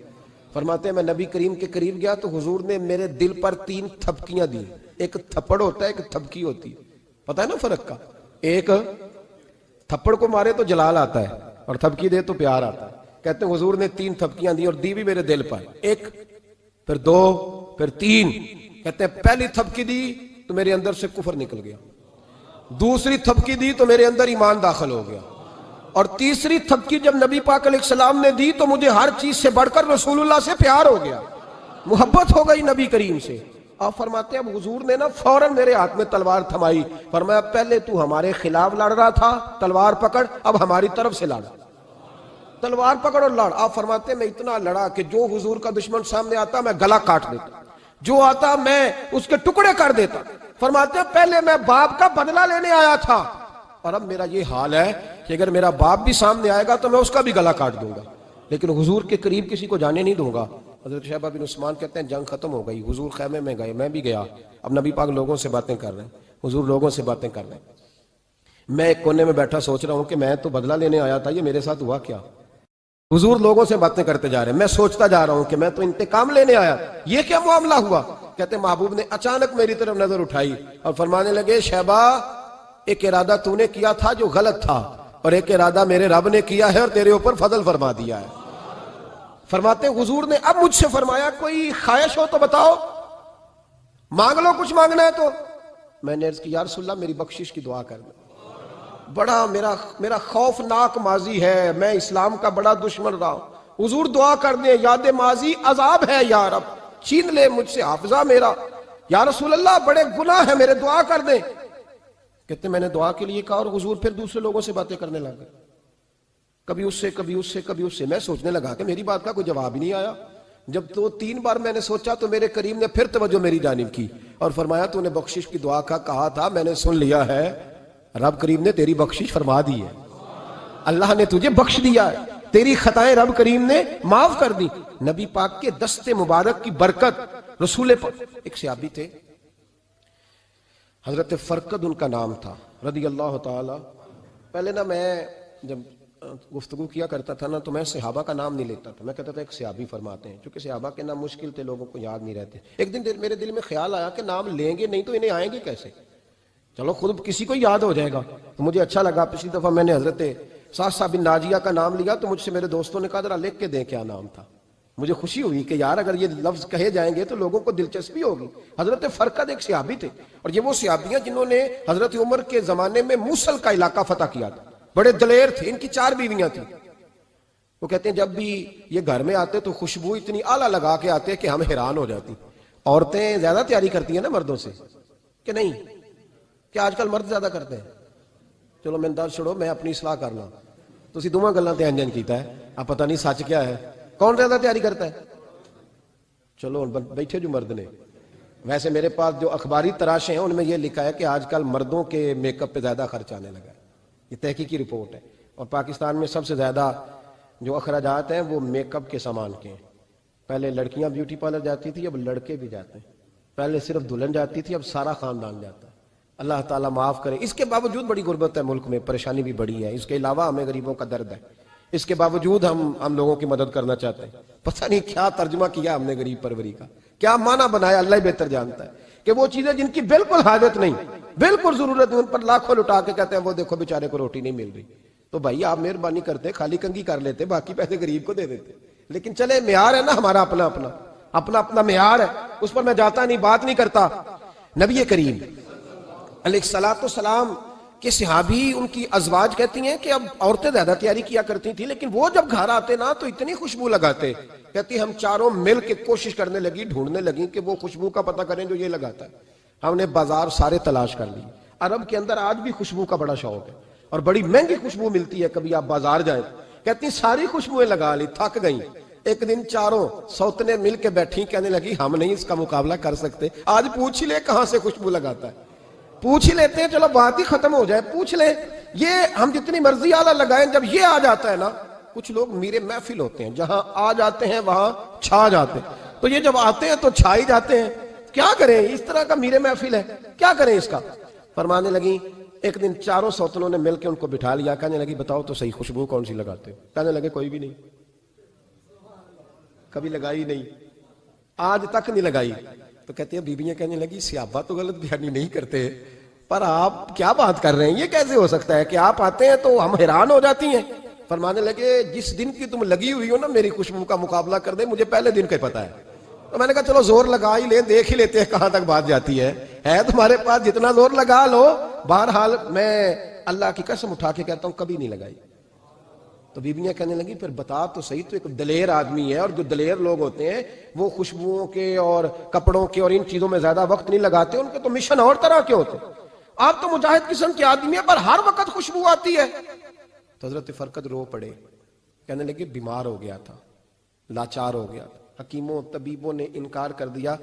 فرماتے میں نبی کریم کے قریب گیا تو حضور نے میرے دل پر 3 تھپکیاں دی. ایک تھپڑ ہوتا ہے, ایک تھپکی ہوتی ہے, پتہ ہے نا فرق کا. ایک تھپڑ کو مارے تو جلال آتا ہے اور تھپکی دے تو پیار آتا ہے. کہتے ہیں حضور نے 3 تھپکیاں دی اور دی بھی میرے دل پر, 1 پھر 2 پھر 3. کہتے ہیں پہلی تھپکی دی تو میرے اندر سے کفر نکل گیا, دوسری تھپکی دی تو میرے اندر ایمان داخل ہو گیا, اور تیسری تھپکی جب نبی پاک علیہ السلام نے دی تو مجھے ہر چیز سے بڑھ کر رسول اللہ سے پیار ہو گیا, محبت ہو گئی نبی کریم سے. آپ فرماتے ہیں اب حضور نے نا فوراً میرے ہاتھ میں تلوار تھمائی. فرمایا پہلے تو ہمارے خلاف لڑ رہا تھا, تلوار پکڑ, اب ہماری طرف سے لڑ, تلوار پکڑ اور لڑ. آپ فرماتے ہیں میں اتنا لڑا کہ جو حضور کا دشمن سامنے آتا میں گلا کاٹ دیتا, جو آتا میں اس کے ٹکڑے کر دیتا. فرماتے ہیں پہلے میں باپ کا بدلہ لینے آیا تھا اور اب میرا یہ حال ہے کہ اگر میرا باپ بھی سامنے آئے گا تو میں اس کا بھی گلا کاٹ دوں گا, لیکن حضور کے قریب کسی کو جانے نہیں دوں گا. حضرت شیبہ بن عثمان کہتے ہیں جنگ ختم ہو گئی, حضور خیمے میں گئے, میں بھی گیا. اب نبی پاک لوگوں سے باتیں کر رہے ہیں, حضور لوگوں سے باتیں کر رہے ہیں. میں ایک کونے میں بیٹھا سوچ رہا ہوں کہ میں تو بدلہ لینے آیا تھا, یہ میرے ساتھ ہوا کیا. حضور لوگوں سے باتیں کرتے جا رہے ہیں, میں سوچتا جا رہا ہوں کہ میں تو انتقام لینے آیا, یہ کیا معاملہ ہوا. کہتے ہیں محبوب نے اچانک میری طرف نظر اٹھائی اور فرمانے لگے شیبہ ایک ارادہ تو نے کیا تھا جو غلط تھا, اور ایک ارادہ میرے رب نے کیا ہے اور تیرے اوپر فضل فرما دیا ہے. فرماتے ہیں حضور نے اب مجھ سے فرمایا کوئی خواہش ہو تو بتاؤ، مانگ لو کچھ مانگنا ہے تو۔ میں نے عرض کی یا رسول اللہ میری بخشش کی دعا کر دیں، بڑا میرا خوفناک ماضی ہے، میں اسلام کا بڑا دشمن رہا ہوں، حضور دعا کر دیں، یاد ماضی عذاب ہے یا رب، چھین لے مجھ سے حافظہ میرا، یا رسول اللہ بڑے گناہ ہیں میرے، دعا کر دیں۔ کہتے میں نے دعا کے لیے کہا اور حضور پھر دوسرے لوگوں سے باتیں کرنے لگ گئے، کبھی اس سے کبھی اس سے کبھی اس سے۔ میں سوچنے لگا کہ میری بات کا کوئی جواب ہی نہیں آیا۔ جب تو 3 بار میں نے سوچا تو میرے کریم نے پھر توجہ میری جانب کی اور فرمایا تو نے بخشش کی دعا کا کہا تھا، میں نے سن لیا ہے، رب کریم نے تیری بخشش فرما دی ہے، اللہ نے تجھے بخش دیا ہے، تیری خطائیں رب کریم نے معاف کر دی۔ نبی پاک کے دست مبارک کی برکت، رسول پاک۔ ایک صحابی تھے حضرت فرقد ان کا نام تھا رضی اللہ تعالی۔ پہلے نا میں جب گفتگو کیا کرتا تھا نا تو میں صحابہ کا نام نہیں لیتا تھا، میں کہتا تھا ایک صحابی فرماتے ہیں، چونکہ صحابہ کے نام مشکل تھے، لوگوں کو یاد نہیں رہتے۔ ایک دن میرے دل میں خیال آیا کہ نام لیں گے نہیں تو انہیں آئیں گے کیسے، چلو خود کسی کو یاد ہو جائے گا، تو مجھے اچھا لگا۔ پچھلی دفعہ میں نے حضرت ساسا بن ناجیہ کا نام لیا تو مجھ سے میرے دوستوں نے کہا ذرا لکھ کے دیں کیا نام تھا۔ مجھے خوشی ہوئی کہ یار اگر یہ لفظ کہے جائیں گے تو لوگوں کو دلچسپی ہوگی۔ حضرت فرقد ایک صحابی تھے، اور یہ وہ صحابیاں جنہوں نے حضرت عمر کے زمانے میں موصل کا علاقہ فتح کیا تھا، بڑے دلیر تھے، ان کی 4 بیویاں تھیں۔ وہ کہتے ہیں جب بھی یہ گھر میں آتے تو خوشبو اتنی اعلیٰ لگا کے آتے کہ ہم حیران ہو جاتی۔ عورتیں زیادہ تیاری کرتی ہیں نا مردوں سے کہ نہیں؟ کہ آج کل مرد زیادہ کرتے ہیں؟ چلو میں انداز چھوڑو، میں اپنی اصلاح کرنا، تسی دوواں گلاں تے انجن کیتا ہے، اب پتہ نہیں سچ کیا ہے، کون زیادہ تیاری کرتا ہے؟ چلو بیٹھے جو مرد نے، ویسے میرے پاس جو اخباری تراشے ہیں ان میں یہ لکھا ہے کہ آج کل مردوں کے میک اپ پہ زیادہ خرچ آنے لگا ہے، یہ تحقیقی رپورٹ ہے۔ اور پاکستان میں سب سے زیادہ جو اخراجات ہیں وہ میک اپ کے سامان کے ہیں۔ پہلے لڑکیاں بیوٹی پارلر جاتی تھی، اب لڑکے بھی جاتے ہیں۔ پہلے صرف دلہن جاتی تھی، اب سارا خاندان جاتا ہے۔ اللہ تعالیٰ معاف کرے۔ اس کے باوجود بڑی غربت ہے ملک میں، پریشانی بھی بڑی ہے، اس کے علاوہ ہمیں غریبوں کا درد ہے، اس کے باوجود ہم لوگوں کی مدد کرنا چاہتے ہیں۔ پتہ نہیں کیا ترجمہ کیا ہم نے غریب پروری کا، کیا معنی بنایا، اللہ ہی بہتر جانتا ہے کہ وہ چیزیں جن کی بالکل حاجت نہیں، بالکل ضرورت نہیں، ان پر لاکھوں لٹا کے کہتے ہیں وہ دیکھو بیچارے کو روٹی نہیں مل رہی۔ تو بھائی آپ مہربانی کرتے خالی کنگھی کر لیتے، باقی پیسے غریب کو دے دیتے۔ لیکن چلے معیار ہے نا ہمارا، اپنا معیار ہے، اس پر میں جاتا نہیں، بات نہیں کرتا۔ نبی کریم علیہ الصلوۃ والسلام کہ صحابی ان کی ازواج کہتی ہیں کہ اب عورتیں زیادہ تیاری کیا کرتی تھیں، لیکن وہ جب گھر آتے نا تو اتنی خوشبو لگاتے، کہتی ہم چاروں مل کے کوشش کرنے لگی، ڈھونڈنے لگی کہ وہ خوشبو کا پتہ کریں جو یہ لگاتا ہے۔ ہم نے بازار سارے تلاش کر لی، عرب کے اندر آج بھی خوشبو کا بڑا شوق ہے اور بڑی مہنگی خوشبو ملتی ہے، کبھی آپ بازار جائیں، کہتی ساری خوشبوئیں لگا لی، تھک گئیں۔ ایک دن چاروں سوتنے مل کے بیٹھی، کہنے لگی ہم نہیں اس کا مقابلہ کر سکتے، آج پوچھ لے کہاں سے خوشبو لگاتا ہے، پوچھ ہی لیتے ہیں، چلو بات ہی ختم ہو جائے، پوچھ لیں۔ یہ ہم جتنی مرضی اعلیٰ لگائیں، جب یہ آ جاتا ہے نا، کچھ لوگ میرے محفل ہوتے ہیں، جہاں آ جاتے ہیں وہاں چھا جاتے ہیں، تو یہ جب آتے ہیں تو چھا ہی جاتے ہیں۔ کیا کریں، اس طرح کا میرے محفل ہے، کیا کریں اس کا؟ فرمانے لگی ایک دن چاروں سوتنوں نے مل کے ان کو بٹھا لیا، کہنے لگی بتاؤ تو صحیح خوشبو کون سی لگاتے ہو؟ کہنے لگے کوئی بھی نہیں، کبھی لگائی نہیں، آج تک نہیں لگائی۔ تو کہتے ہیں بیویاں کہنے لگی صحابہ تو غلط بیانی نہیں کرتے، پر آپ کیا بات کر رہے ہیں، یہ کیسے ہو سکتا ہے کہ آپ آتے ہیں تو ہم حیران ہو جاتی ہیں۔ فرمانے لگے جس دن کی تم لگی ہوئی ہو نا میری خوشبو کا مقابلہ کر دے، مجھے پہلے دن کا پتا ہے۔ تو میں نے کہا چلو زور لگا ہی لیں، دیکھ ہی لیتے ہیں کہاں تک بات جاتی ہے تمہارے پاس جتنا زور لگا لو۔ بہرحال میں اللہ کی قسم اٹھا کے کہتا ہوں کبھی نہیں لگائی۔ تو بیویاں کہنے لگی پھر بتا تو صحیح، تو ایک دلیر آدمی ہے، اور جو دلیر لوگ ہوتے ہیں وہ خوشبوؤں کے اور کپڑوں کے اور ان چیزوں میں زیادہ وقت نہیں لگاتے، ان کے تو مشن اور طرح کے ہوتے ہیں۔ آپ تو مجاہد قسم کے آدمی ہیں، پر ہر وقت خوشبو آتی ہے۔ تو حضرت فرقد رو پڑے، کہنے لگے بیمار ہو گیا تھا، لاچار ہو گیا تھا، حکیموں طبیبوں نے انکار کر دیا،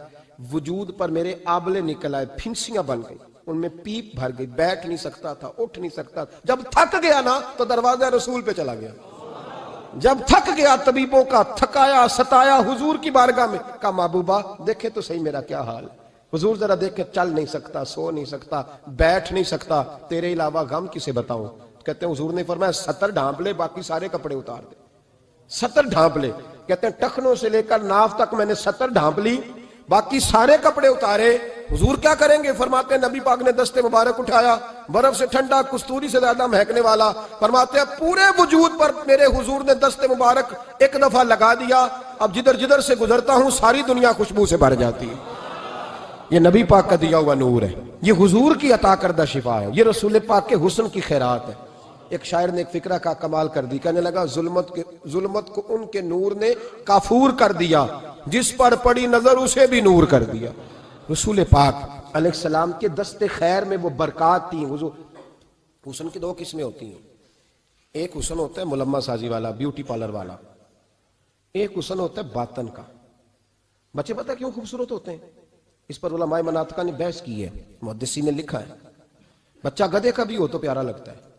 وجود پر میرے آبلے نکل آئے، پھنسیاں بن گئی، ان میں پیپ بھر گئی، بیٹھ نہیں سکتا تھا، اٹھ نہیں سکتا تھا۔ جب تھک گیا نا تو دروازہ رسول پہ چلا گیا، جب تھک گیا طبیبوں کا تھکایا ستایا حضور کی بارگاہ میں، کہا محبوبہ دیکھے تو صحیح میرا کیا حال ہے۔ حضور ذرا دیکھ کے، چل نہیں سکتا، سو نہیں سکتا، بیٹھ نہیں سکتا، تیرے علاوہ غم کسے بتاؤں؟ کہتے ہیں حضور نے فرمایا 70 ڈھانپ لے، باقی سارے کپڑے اتار دے۔ 70 ڈھانپ لے، کہتے ہیں ٹخنوں سے لے کر ناف تک میں نے 70 ڈھانپ لی، باقی سارے کپڑے اتارے. حضور کیا کریں گے؟ فرماتے ہیں نبی پاک نے دست مبارک اٹھایا, برف سے ٹھنڈا, کستوری سے زیادہ مہکنے والا. فرماتے ہیں پورے وجود پر میرے حضور نے دست مبارک ایک دفعہ لگا دیا, اب جدھر جدھر سے گزرتا ہوں ساری دنیا خوشبو سے بھر جاتی ہے. یہ نبی پاک کا دیا ہوا نور ہے, یہ حضور کی عطا کردہ شفا ہے, یہ رسول پاک کے حسن کی خیرات ہے. ایک شاعر نے ایک فقرہ کا کمال کر دی, کہنے لگا ظلمت کو ان کے نور نے کافور کر دیا, جس پر پڑی نظر اسے بھی نور کر دیا. رسول پاک علیہ السلام کے دست خیر میں وہ برکات تھی. حسن کی دو قسمیں ہوتی ہیں, ایک حسن ہوتا ہے ملمہ سازی والا, بیوٹی پارلر والا, ایک حسن ہوتا ہے باطن کا. بچے پتہ کیوں خوبصورت ہوتے ہیں؟ اس پر علماء مناطقہ نے بحث کی ہے, محدثین نے لکھا ہے. بچہ گدھے کا بھی ہو تو پیارا لگتا ہے,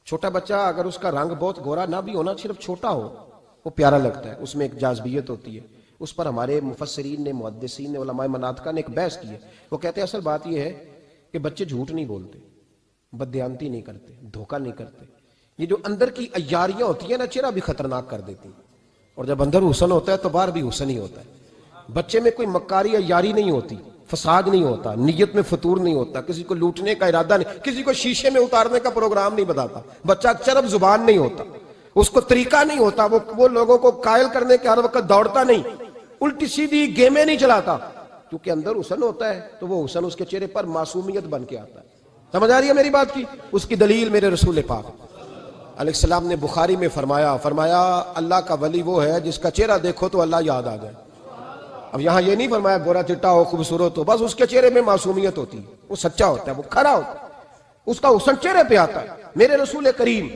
چھوٹا بچہ اگر اس کا رنگ بہت گورا نہ بھی ہونا, صرف چھوٹا ہو, وہ پیارا لگتا ہے, اس میں ایک جاذبیت ہوتی ہے. اس پر ہمارے مفسرین نے, محدثین نے, علماء مناطقہ نے ایک بحث کی ہے. وہ کہتے ہیں اصل بات یہ ہے کہ بچے جھوٹ نہیں بولتے, بددیانتی نہیں کرتے, دھوکہ نہیں کرتے. یہ جو اندر کی عیاریاں ہوتی ہیں نا, چہرہ بھی خطرناک کر دیتی ہیں. اور جب اندر حسن ہوتا ہے تو باہر بھی حسن ہی ہوتا ہے. بچے میں کوئی مکاری عیاری نہیں ہوتی, فساد نہیں ہوتا, نیت میں فطور نہیں ہوتا, کسی کو لوٹنے کا ارادہ نہیں, کسی کو شیشے میں اتارنے کا پروگرام نہیں بتاتا. بچہ چرب زبان نہیں ہوتا, اس کو طریقہ نہیں ہوتا, وہ لوگوں کو قائل کرنے کے ہر وقت دوڑتا نہیں, الٹی سیدھی گیمیں نہیں چلاتا. کیونکہ اندر حسن ہوتا ہے تو وہ حسن اس کے چہرے پر معصومیت بن کے آتا ہے. سمجھ آ رہی ہے میری بات کی؟ اس کی دلیل میرے رسول پاک علیہ السلام نے بخاری میں فرمایا اللہ کا ولی وہ ہے جس کا چہرہ دیکھو تو اللہ یاد آ جائے. اب یہاں یہ نہیں فرمایا گورا چٹا ہو, خوبصورت ہو, بس اس کے چہرے میں معصومیت ہوتی ہے, وہ سچا ہوتا ہے, وہ کھرا ہوتا ہے, اس کا حسن چہرے پہ آتا ہے. میرے رسول کریم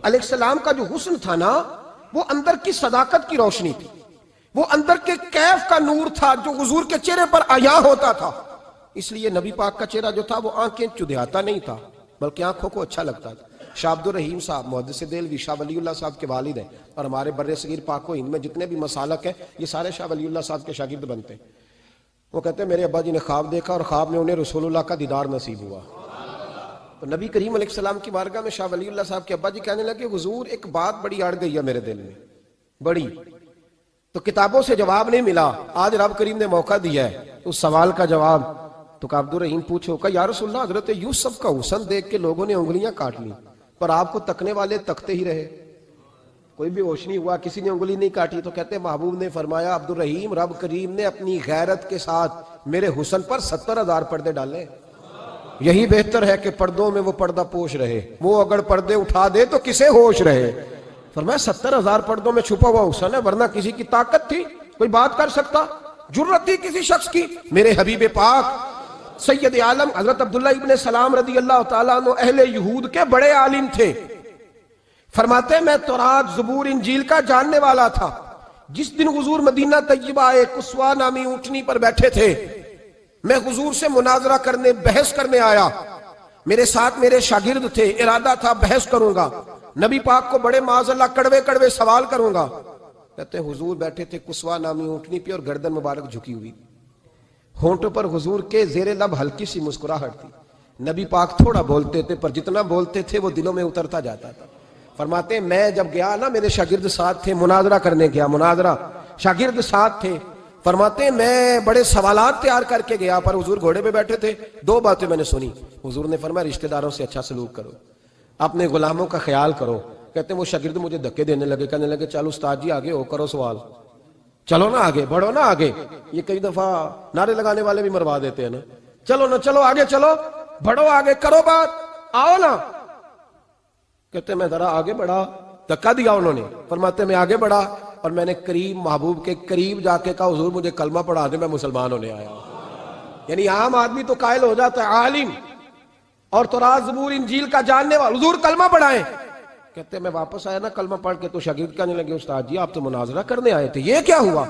علیہ السلام کا جو حسن تھا نا, وہ اندر کی صداقت کی روشنی تھی, وہ اندر کے کیف کا نور تھا جو حضور کے چہرے پر عیاں ہوتا تھا. اس لیے نبی پاک کا چہرہ جو تھا وہ آنکھیں چدھیاتا نہیں تھا, بلکہ آنکھوں کو اچھا لگتا تھا. شاہ عبد الرحیم صاحب محدث دہلوی شاہ ولی اللہ صاحب کے والد ہیں, اور ہمارے بر صغیر پاک و ہند میں جتنے بھی مسالک ہیں یہ سارے شاہ ولی اللہ صاحب کے شاگرد بنتے ہیں. وہ کہتے ہیں میرے ابا جی نے خواب دیکھا اور خواب میں انہیں رسول اللہ کا دیدار نصیب ہوا. تو نبی کریم علیہ السلام کی بارگاہ میں شاہ ولی اللہ صاحب کے ابا جی کہنے لگے حضور ایک بات بڑی اڑ گئی ہے میرے دل میں, بڑی, تو کتابوں سے جواب نہیں ملا, آج رب کریم نے موقع دیا ہے اس سوال کا جواب. تو کہ عبد الرحیم پوچھو کہ یا رسول اللہ حضرت یوسف کا حسن دیکھ کے لوگوں نے انگلیاں کاٹ لی, پر آپ کو تکنے والے تکتے ہی رہے, کوئی بھی ہوش نہیں ہوا, کسی نے انگلی نہیں کاٹی. تو کہتے ہیں محبوب نے فرمایا عبد الرحیم رب کریم نے اپنی غیرت کے ساتھ میرے حسن پر 70,000 پردے ڈالے. یہی بہتر ہے کہ پردوں میں وہ پردہ پوش رہے, وہ اگر پردے اٹھا دے تو کسے ہوش رہے. فرمایا 70,000 پردوں میں چھپا ہوا حسن ہے, ورنہ کسی کی طاقت تھی, کوئی بات کر سکتا, جرت تھی کسی شخص کی. میرے حبیب پاک سید عالم حضرت عبداللہ ابن سلام رضی اللہ تعالیٰ عنہ اہل یہود کے بڑے عالم تھے. فرماتے ہیں میں تورات زبور انجیل کا جاننے والا تھا. جس دن حضور مدینہ طیبہ ایک قصوہ نامی اونٹنی پر بیٹھے تھے, میں حضور سے مناظرہ کرنے, بحث کرنے آیا. میرے ساتھ میرے شاگرد تھے, ارادہ تھا بحث کروں گا, نبی پاک کو بڑے معاذ اللہ کڑوے کڑوے سوال کروں گا. کہتے ہیں حضور بیٹھے تھے قصوہ نامی اونٹنی پہ اور گردن مبارک جھکی ہوئی, ہونٹوں پر حضور کے زیر لب ہلکی سی مسکراہٹ تھی. نبی پاک تھوڑا بولتے تھے پر جتنا بولتے تھے وہ دلوں میں اترتا جاتا تھا. فرماتے ہیں میں جب گیا نا, میرے شاگرد ساتھ تھے, مناظرہ کرنے گیا, مناظرہ شاگرد ساتھ تھے. فرماتے ہیں میں بڑے سوالات تیار کر کے گیا, پر حضور گھوڑے پہ بیٹھے تھے. 2 باتیں میں نے سنی. حضور نے فرمایا رشتہ داروں سے اچھا سلوک کرو, اپنے غلاموں کا خیال کرو. کہتے ہیں وہ شاگرد مجھے دھکے دینے لگے, کہنے لگے چل استاد جی آگے ہو, کرو سوال, چلو نا آگے, بڑھو نا آگے. یہ کئی دفعہ نعرے لگانے والے بھی مروا دیتے ہیں نا, چلو نا چلو آگے, چلو بڑھو آگے, کرو بات, آؤ نا. کہتے ہیں میں ذرا آگے بڑھا, دھکا دیا انہوں نے. فرماتے ہیں میں آگے بڑھا اور میں نے قریب محبوب کے قریب جا کے کہا حضور مجھے کلمہ پڑھا دے, میں مسلمان ہونے آیا. یعنی عام آدمی تو قائل ہو جاتا ہے, عالم اور تورات زبور انجیل کا جاننے والا, حضور کلمہ پڑھائیں. کہتے ہیں میں واپس آیا نا کلمہ پڑھ کے, تو شاگرد کہنے لگے استاد جی آپ تو مناظرہ کرنے آئے تھے, یہ کیا ہوا؟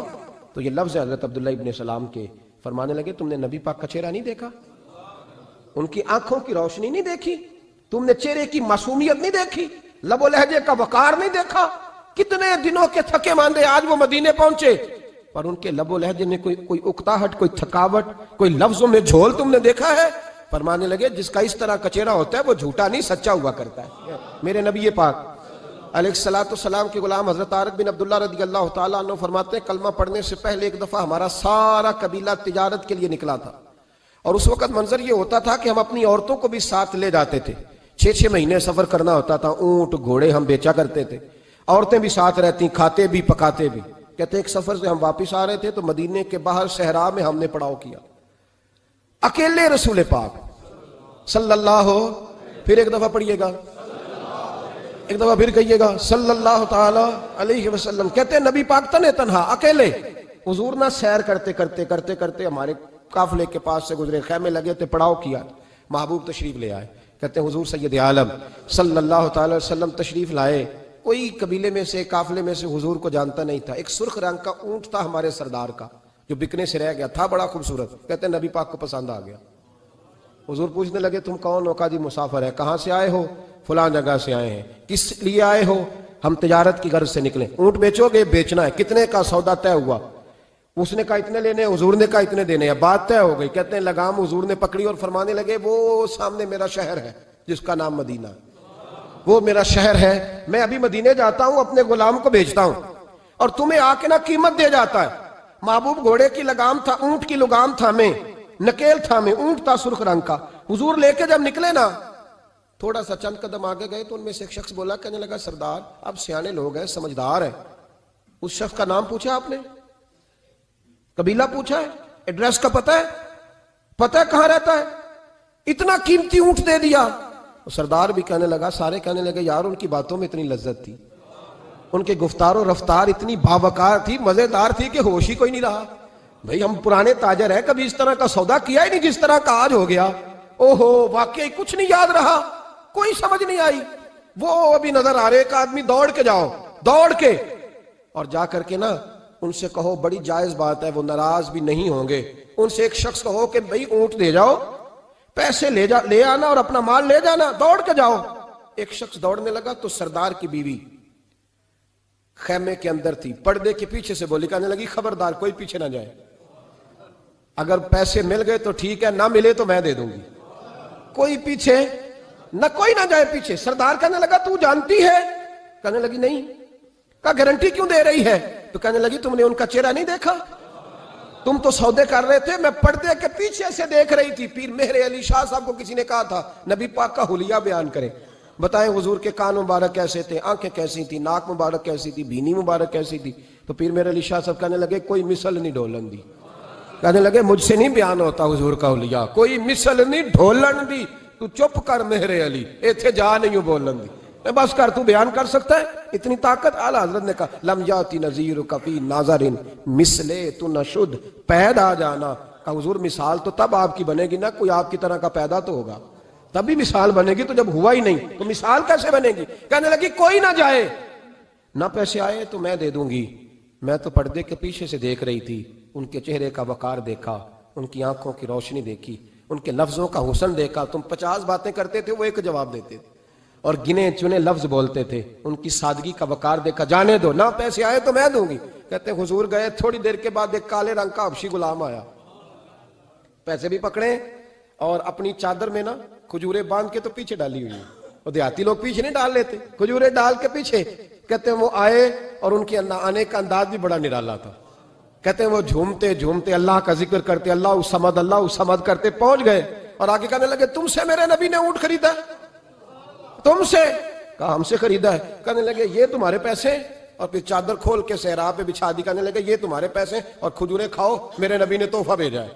تو یہ لفظ ہے حضرت عبداللہ ابن سلام کے. فرمانے لگے تم نے نبی پاک کا چہرہ نہیں دیکھا, ان کی آنکھوں کی روشنی نہیں دیکھی, تم نے چہرے کی معصومیت نہیں دیکھی, لب و لہجے کا وقار نہیں دیکھا. کتنے دنوں کے تھکے ماندے آج وہ مدینے پہنچے, پر ان کے لب و لہجے میں کوئی اکتاہٹ, کوئی تھکاوٹ, کوئی لفظوں میں جھول تم نے دیکھا ہے؟ فرمانے لگے جس کا اس طرح کا چہرہ ہوتا ہے وہ جھوٹا نہیں سچا ہوا کرتا ہے. میرے نبی پاک علیہ السلام کے غلام حضرت طارق بن عبداللہ رضی اللہ تعالیٰ عنہ فرماتے ہیں کلمہ پڑھنے سے پہلے ایک دفعہ ہمارا سارا قبیلہ تجارت کے لیے نکلا تھا، اور اس وقت منظر یہ ہوتا تھا کہ ہم اپنی عورتوں کو بھی ساتھ لے جاتے تھے. 6 مہینے سفر کرنا ہوتا تھا، اونٹ گھوڑے ہم بیچا کرتے تھے، عورتیں بھی ساتھ رہتی، کھاتے بھی پکاتے بھی. کہتے ایک سفر سے ہم واپس آ رہے تھے تو مدینے کے باہر صحرا میں ہم نے پڑاؤ کیا، اکیلے رسول پاک صلی اللہ، پھر ایک دفعہ پڑھیے گا، ایک دفعہ پھر کہیے گا صلی اللہ تعالی علیہ وسلم. کہتے ہیں نبی پاک تنے تنہا اکیلے. حضور نہ سیر کرتے کرتے کرتے کرتے ہمارے قافلے کے پاس سے گزرے، خیمے لگے تھے، پڑاؤ کیا، محبوب تشریف لے آئے. کہتے ہیں حضور سید عالم صلی اللہ تعالی وسلم تشریف لائے. کوئی قبیلے میں سے قافلے میں سے حضور کو جانتا نہیں تھا. ایک سرخ رنگ کا اونٹ تھا ہمارے سردار کا جو بکنے سے رہ گیا تھا، بڑا خوبصورت. کہتے ہیں نبی پاک کو پسند آ گیا. حضور پوچھنے لگے تم کون ہو؟ کہا جی مسافر ہے. کہاں سے آئے ہو؟ فلاں جگہ سے آئے ہیں. کس لیے آئے ہو؟ ہم تجارت کی غرض سے نکلے. اونٹ بیچو گے؟ بیچنا ہے. کتنے کا؟ سودا طے ہوا. اس نے کہا اتنے لینے، حضور نے کہا اتنے دینے ہیں. بات طے ہو گئی. کہتے ہیں لگام حضور نے پکڑی اور فرمانے لگے وہ سامنے میرا شہر ہے جس کا نام مدینہ، وہ میرا شہر ہے. میں ابھی مدینے جاتا ہوں، اپنے غلام کو بھیجتا ہوں اور تمہیں آ کے نہ قیمت دے جاتا ہے. محبوب گھوڑے کی لگام تھا، اونٹ کی لگام تھا میں، نکیل تھا میں، اونٹ تھا سرخ رنگ کا. حضور لے کے جب نکلے نا، تھوڑا سا چند قدم آگے گئے تو ان میں سے ایک شخص بولا، کہنے لگا سردار اب سیانے لوگ ہیں، سمجھدار ہیں. اس شخص کا نام پوچھا آپ نے؟ قبیلہ پوچھا ہے؟ ایڈریس کا پتہ ہے؟ پتہ ہے کہاں رہتا ہے؟ اتنا قیمتی اونٹ دے دیا. سردار بھی کہنے لگا، سارے کہنے لگے یار ان کی باتوں میں اتنی لذت تھی، ان کے گفتار و رفتار اتنی باوقار تھی، مزیدار تھی کہ ہوش ہی کوئی نہیں رہا. بھئی ہم پرانے تاجر ہیں، کبھی اس طرح کا سودا کیا ہی نہیں جس طرح کا آج ہو گیا. اوہو واقعی کچھ نہیں یاد رہا، کوئی سمجھ نہیں آئی. وہ ابھی نظر آ رہے ایک آدمی، دوڑ کے جاؤ، دوڑ کے اور جا کر کے نا ان سے کہو، بڑی جائز بات ہے، وہ ناراض بھی نہیں ہوں گے. ان سے ایک شخص کہو کہ بھئی اونٹ دے جاؤ، پیسے لے آنا اور اپنا مال لے جانا، دوڑ کے جاؤ. ایک شخص دوڑنے لگا تو سردار کی بیوی خیمے کے اندر تھی، پردے کے پیچھے سے بولی، کہنے لگی خبردار کوئی پیچھے نہ جائے، اگر پیسے مل گئے تو ٹھیک ہے، نہ ملے تو میں دے دوں گی، کوئی پیچھے نہ، کوئی نہ جائے پیچھے. سردار کہنے لگا تو جانتی ہے؟ کہنے لگی نہیں. کہا گارنٹی کیوں دے رہی ہے؟ تو کہنے لگی تم نے ان کا چہرہ نہیں دیکھا؟ تم تو سودے کر رہے تھے، میں پردے کے پیچھے سے دیکھ رہی تھی. پیر مہر علی شاہ صاحب کو کسی نے کہا تھا نبی پاک کا حلیہ بیان کریں، بتائیں حضور کے کان مبارک کیسے تھے، آنکھیں کیسی تھی، ناک مبارک کیسی تھی، بینی مبارک کیسی تھی. تو پیر مہر علی شاہ صاحب کہنے لگے کوئی مثل نہیں ڈھولن دی. کہنے لگے مجھ سے نہیں بیان ہوتا حضور کا حلیہ، کوئی مثل نہیں ڈھولن دی. تو چپ کر مہر علی، ایتھے جا نہیں بولن دی، میں بس کر، تو بیان کر سکتا ہے اتنی طاقت. اعلیٰ حضرت نے کہا لم یاتی نذیر کفی ناظرین مثلے تو نشد پیدا جانا. کہا حضور مثال تو تب آپ کی بنے گی نا کوئی آپ کی طرح کا پیدا تو ہوگا، تبھی مثال بنے گی، تو جب ہوا ہی نہیں تو مثال کیسے بنے گی؟ کہنے لگی کوئی نہ جائے، نہ پیسے آئے تو میں دے دوں گی. میں تو پردے کے پیچھے سے دیکھ رہی تھی، ان کے چہرے کا وقار دیکھا، ان کی آنکھوں کی روشنی دیکھی، ان کے لفظوں کا حسن دیکھا. تم 50 باتیں کرتے تھے، وہ ایک جواب دیتے تھے اور گنے چنے لفظ بولتے تھے. ان کی سادگی کا وقار دیکھا. جانے دو، نہ پیسے آئے تو میں دوں گی. کہتے ہیں حضور گئے، تھوڑی دیر کے بعد ایک کالے رنگ کا حبشی غلام آیا، پیسے بھی پکڑے اور اپنی چادر میں نا کھجورے باندھ کے تو پیچھے ڈالی ہوئی. وہ دیہاتی لوگ پیچھے نہیں ڈال لیتے، کھجورے ڈال کے پیچھے. کہتے ہیں وہ آئے اور ان کے آنے کا انداز بھی بڑا نرالا تھا. کہتے ہیں وہ جھومتے جھومتے اللہ کا ذکر کرتے، اللہ الصمد کرتے پہنچ گئے اور آگے کہنے لگے تم سے میرے نبی نے اونٹ خریدا ہے؟ تم سے؟ کہا ہم سے خریدا ہے. کہنے لگے یہ تمہارے پیسے؟ اور پھر چادر کھول کے صحرا پہ بچھا دی. کہنے لگے یہ تمہارے پیسے اور کھجورے کھاؤ، میرے نبی نے تحفہ بھیجا ہے،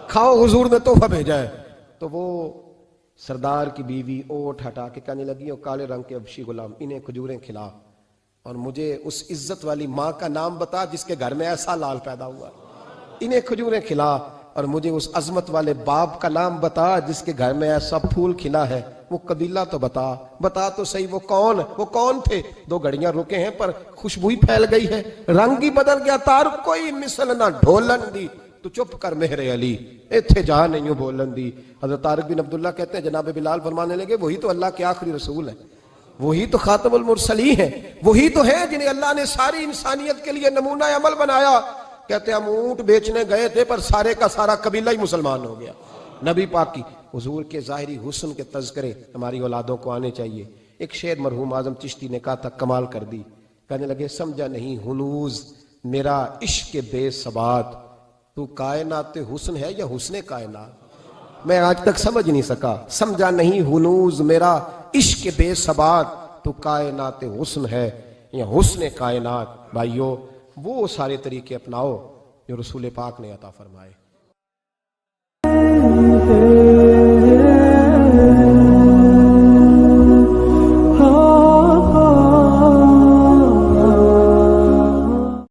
کھاؤ، حضور نے تحفہ بھیجا ہے. تو وہ سردار کی بیوی اوٹ ہٹا کے کہنے لگی وہ کالے رنگ کے حبشی غلام انہیں کھجوریں کھلا اور مجھے اس عزت والی ماں کا نام بتا جس کے گھر میں ایسا لال پیدا ہوا. انہیں کھجوریں کھلا اور مجھے اس عظمت والے باپ کا نام بتا جس کے گھر میں ایسا پھول کھلا ہے. وہ قبیلہ تو بتا تو صحیح، وہ کون تھے؟ 2 گھڑیاں رکے ہیں پر خوشبو ہی پھیل گئی ہے، رنگ ہی بدل گیا. تارک کوئی مثل نہ ڈھولن دی، تو چپ کر مہر علی، ایتھے جا نہیں بولن دی. حضرت طارق بن عبداللہ کہتے ہیں جناب بلال فرمانے لگے وہی تو اللہ کے آخری رسول ہیں، وہی تو خاتم المرسلین ہیں، وہی تو ہیں جنہیں اللہ نے ساری انسانیت کے لیے نمونہ عمل بنایا. کہتے ہیں ہم اونٹ بیچنے گئے تھے پر سارے کا سارا قبیلہ ہی مسلمان ہو گیا. نبی پاک کی حضور کے ظاہری حسن کے تذکرے ہماری اولادوں کو آنے چاہیے. ایک شعر مرحوم اعظم چشتی نے کہا تھا، کمال کر دی، کہنے لگے سمجھا نہیں ہنوز میرا عشق بے ثبات، تو کائنات حسن ہے یا حسن کائنات؟ میں آج تک سمجھ نہیں سکا، سمجھا نہیں ہنوز میرا عشق بے ثبات، تو کائنات حسن ہے یا حسن کائنات۔ بھائیو وہ سارے طریقے اپناؤ جو رسول پاک نے عطا فرمائے۔